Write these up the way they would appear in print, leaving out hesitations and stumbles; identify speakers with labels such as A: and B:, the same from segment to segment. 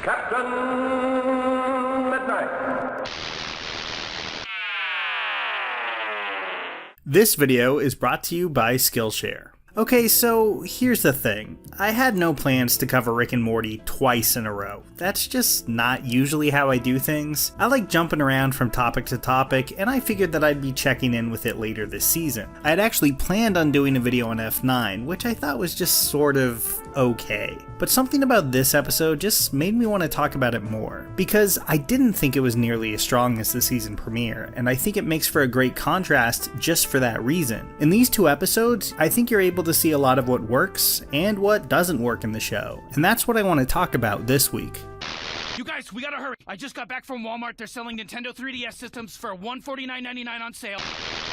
A: Captain Midnight.
B: This video is brought to you by Skillshare. Okay, so here's the thing. I had no plans to cover Rick and Morty twice in a row. That's just not usually how I do things. I like jumping around from topic to topic, and I figured that I'd be checking in with it later this season. I had actually planned on doing a video on F9, which I thought was just sort of okay. But something about this episode just made me want to talk about it more, because I didn't think it was nearly as strong as the season premiere, and I think it makes for a great contrast just for that reason. In these two episodes, I think you're able to see a lot of what works and what doesn't work in the show, and that's what I want to talk about this week.
C: You guys, we gotta hurry. I just got back from Walmart. They're selling Nintendo 3DS systems for $149.99 on sale.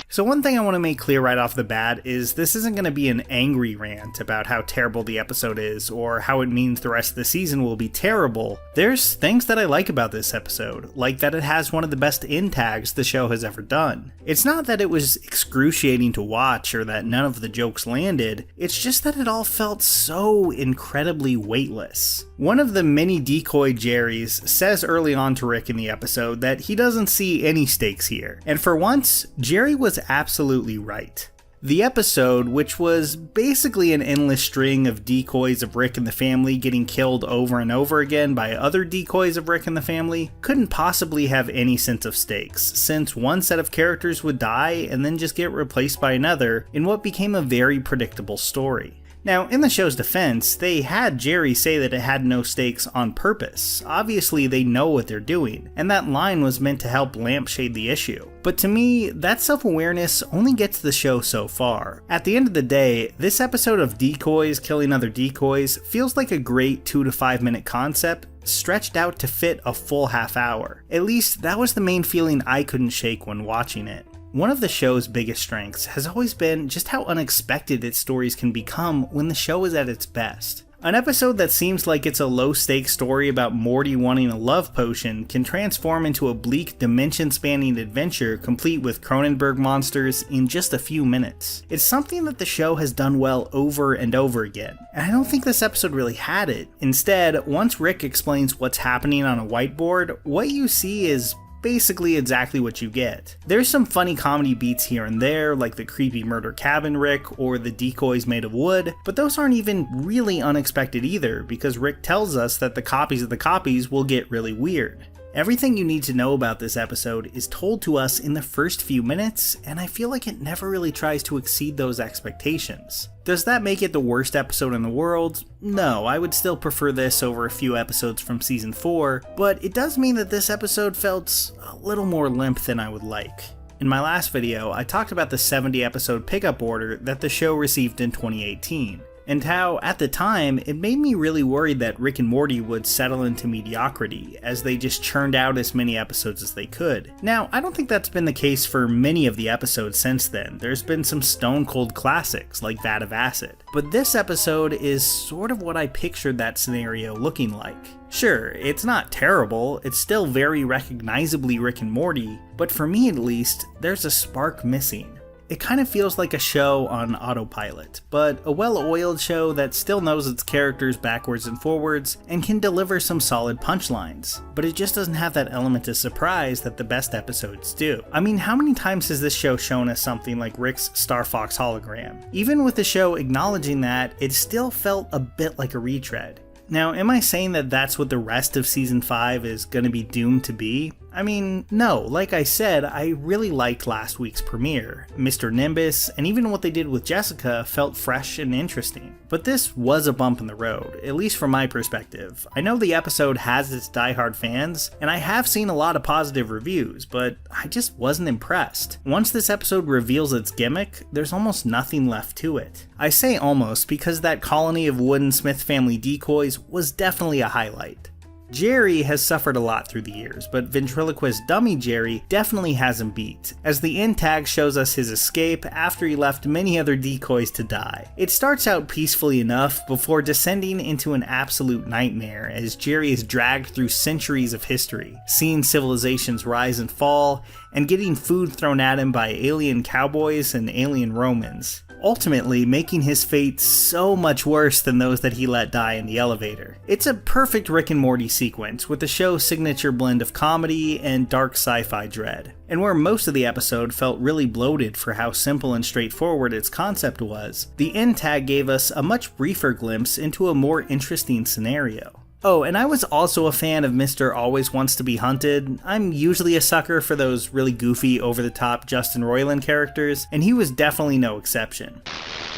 B: So one thing I want to make clear right off the bat is this isn't going to be an angry rant about how terrible the episode is or how it means the rest of the season will be terrible. There's things that I like about this episode, like that it has one of the best in tags the show has ever done. It's not that it was excruciating to watch or that none of the jokes landed, it's just that it all felt so incredibly weightless. One of the many decoy Jerrys says early on to Rick in the episode that he doesn't see any stakes here, and for once, Jerry was absolutely right. The episode, which was basically an endless string of decoys of Rick and the family getting killed over and over again by other decoys of Rick and the family, couldn't possibly have any sense of stakes, since one set of characters would die and then just get replaced by another in what became a very predictable story. Now, in the show's defense, they had Jerry say that it had no stakes on purpose. Obviously, they know what they're doing, and that line was meant to help lampshade the issue. But to me, that self-awareness only gets the show so far. At the end of the day, this episode of decoys killing other decoys feels like a great 2 to 5 minute concept stretched out to fit a full half hour. At least, that was the main feeling I couldn't shake when watching it. One of the show's biggest strengths has always been just how unexpected its stories can become when the show is at its best. An episode that seems like it's a low-stakes story about Morty wanting a love potion can transform into a bleak, dimension-spanning adventure complete with Cronenberg monsters in just a few minutes. It's something that the show has done well over and over again, and I don't think this episode really had it. Instead, once Rick explains what's happening on a whiteboard, what you see is basically exactly what you get. There's some funny comedy beats here and there, like the creepy murder cabin Rick or the decoys made of wood, but those aren't even really unexpected either, because Rick tells us that the copies of the copies will get really weird. Everything you need to know about this episode is told to us in the first few minutes, and I feel like it never really tries to exceed those expectations. Does that make it the worst episode in the world? No, I would still prefer this over a few episodes from season 4, but it does mean that this episode felt a little more limp than I would like. In my last video, I talked about the 70 episode pickup order that the show received in 2018. And how, at the time, it made me really worried that Rick and Morty would settle into mediocrity, as they just churned out as many episodes as they could. Now, I don't think that's been the case for many of the episodes since then. There's been some stone-cold classics, like Vat of Acid. But this episode is sort of what I pictured that scenario looking like. Sure, it's not terrible, it's still very recognizably Rick and Morty, but for me at least, there's a spark missing. It kind of feels like a show on autopilot, but a well-oiled show that still knows its characters backwards and forwards and can deliver some solid punchlines. But it just doesn't have that element of surprise that the best episodes do. I mean, how many times has this show shown us something like Rick's Star Fox hologram? Even with the show acknowledging that, it still felt a bit like a retread. Now, am I saying that that's what the rest of Season 5 is going to be doomed to be? I mean, no, like I said, I really liked last week's premiere. Mr. Nimbus, and even what they did with Jessica felt fresh and interesting. But this was a bump in the road, at least from my perspective. I know the episode has its diehard fans, and I have seen a lot of positive reviews, but I just wasn't impressed. Once this episode reveals its gimmick, there's almost nothing left to it. I say almost because that colony of Wooden Smith family decoys was definitely a highlight. Jerry has suffered a lot through the years, but ventriloquist dummy Jerry definitely has him beat, as the end tag shows us his escape after he left many other decoys to die. It starts out peacefully enough before descending into an absolute nightmare as Jerry is dragged through centuries of history, seeing civilizations rise and fall, and getting food thrown at him by alien cowboys and alien Romans. ultimately making his fate so much worse than those that he let die in the elevator. It's a perfect Rick and Morty sequence, with the show's signature blend of comedy and dark sci-fi dread. And where most of the episode felt really bloated for how simple and straightforward its concept was, the end tag gave us a much briefer glimpse into a more interesting scenario. Oh, and I was also a fan of Mr. Always Wants to Be Hunted. I'm usually a sucker for those really goofy, over-the-top Justin Roiland characters, and he was definitely no exception.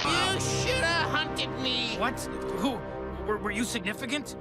C: You should have hunted me! What? Who? Were you significant?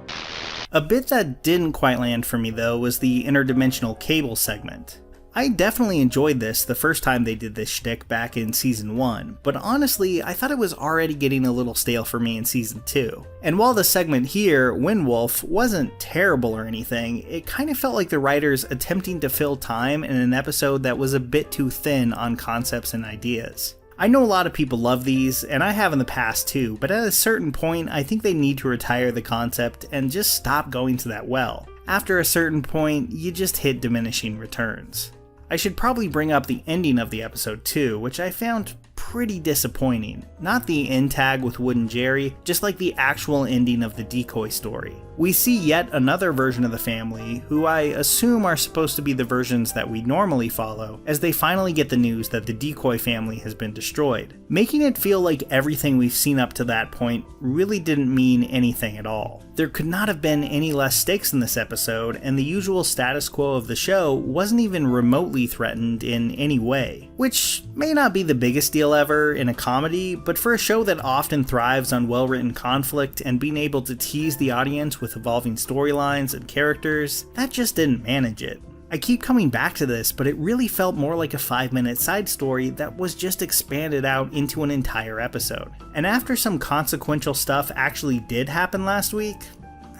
B: A bit that didn't quite land for me though was the interdimensional cable segment. I definitely enjoyed this the first time they did this shtick back in Season 1, but honestly, I thought it was already getting a little stale for me in Season 2. And while the segment here, Windwolf, wasn't terrible or anything, it kind of felt like the writers attempting to fill time in an episode that was a bit too thin on concepts and ideas. I know a lot of people love these, and I have in the past too, but at a certain point, I think they need to retire the concept and just stop going to that well. After a certain point, you just hit diminishing returns. I should probably bring up the ending of the episode too, which I found pretty disappointing. Not the end tag with Wood and Jerry, just like the actual ending of the decoy story. We see yet another version of the family, who I assume are supposed to be the versions that we normally follow, as they finally get the news that the decoy family has been destroyed, making it feel like everything we've seen up to that point really didn't mean anything at all. There could not have been any less stakes in this episode, and the usual status quo of the show wasn't even remotely threatened in any way, which may not be the biggest deal ever in a comedy, but for a show that often thrives on well-written conflict and being able to tease the audience with evolving storylines and characters, that just didn't manage it. I keep coming back to this, but it really felt more like a 5-minute side story that was just expanded out into an entire episode. And after some consequential stuff actually did happen last week,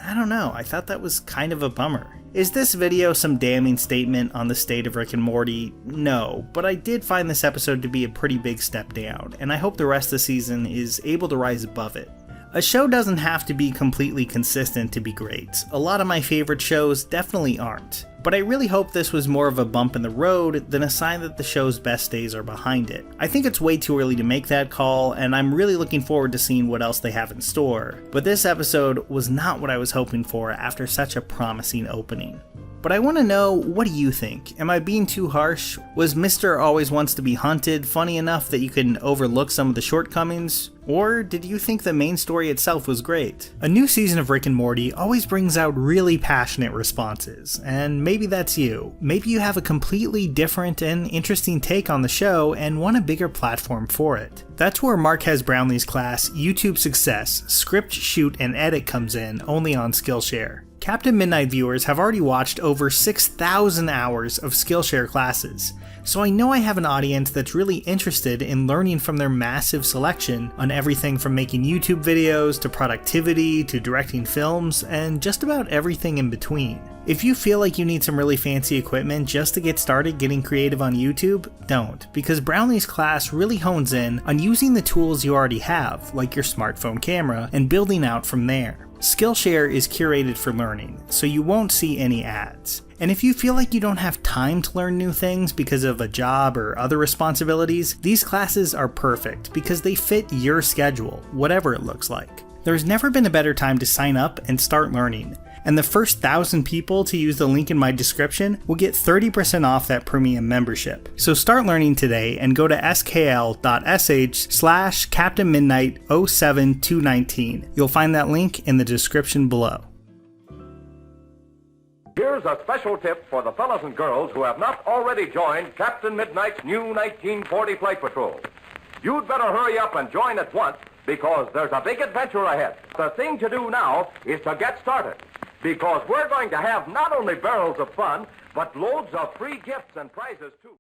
B: I don't know, I thought that was kind of a bummer. Is this video some damning statement on the state of Rick and Morty? No, but I did find this episode to be a pretty big step down, and I hope the rest of the season is able to rise above it. A show doesn't have to be completely consistent to be great. A lot of my favorite shows definitely aren't. But I really hope this was more of a bump in the road than a sign that the show's best days are behind it. I think it's way too early to make that call, and I'm really looking forward to seeing what else they have in store. But this episode was not what I was hoping for after such a promising opening. But I want to know, what do you think? Am I being too harsh? Was Mr. Always Wants to Be Hunted funny enough that you can overlook some of the shortcomings? Or did you think the main story itself was great? A new season of Rick and Morty always brings out really passionate responses, and maybe that's you. Maybe you have a completely different and interesting take on the show and want a bigger platform for it. That's where Marquez Brownlee's class, YouTube Success, Script, Shoot, and Edit comes in, only on Skillshare. Captain Midnight viewers have already watched over 6,000 hours of Skillshare classes, so I know I have an audience that's really interested in learning from their massive selection on everything from making YouTube videos to productivity to directing films and just about everything in between. If you feel like you need some really fancy equipment just to get started getting creative on YouTube, don't, because Brownlee's class really hones in on using the tools you already have, like your smartphone camera, and building out from there. Skillshare is curated for learning, so you won't see any ads. And if you feel like you don't have time to learn new things because of a job or other responsibilities, these classes are perfect because they fit your schedule, whatever it looks like. There's never been a better time to sign up and start learning. And the first 1,000 people to use the link in my description will get 30% off that premium membership. So start learning today and go to skl.sh/CaptainMidnight07219. You'll find that link in the description below.
A: Here's a special tip for the fellas and girls who have not already joined Captain Midnight's new 1940 Flight Patrol. You'd better hurry up and join at once because there's a big adventure ahead. The thing to do now is to get started, because we're going to have not only barrels of fun, but loads of free gifts and prizes too.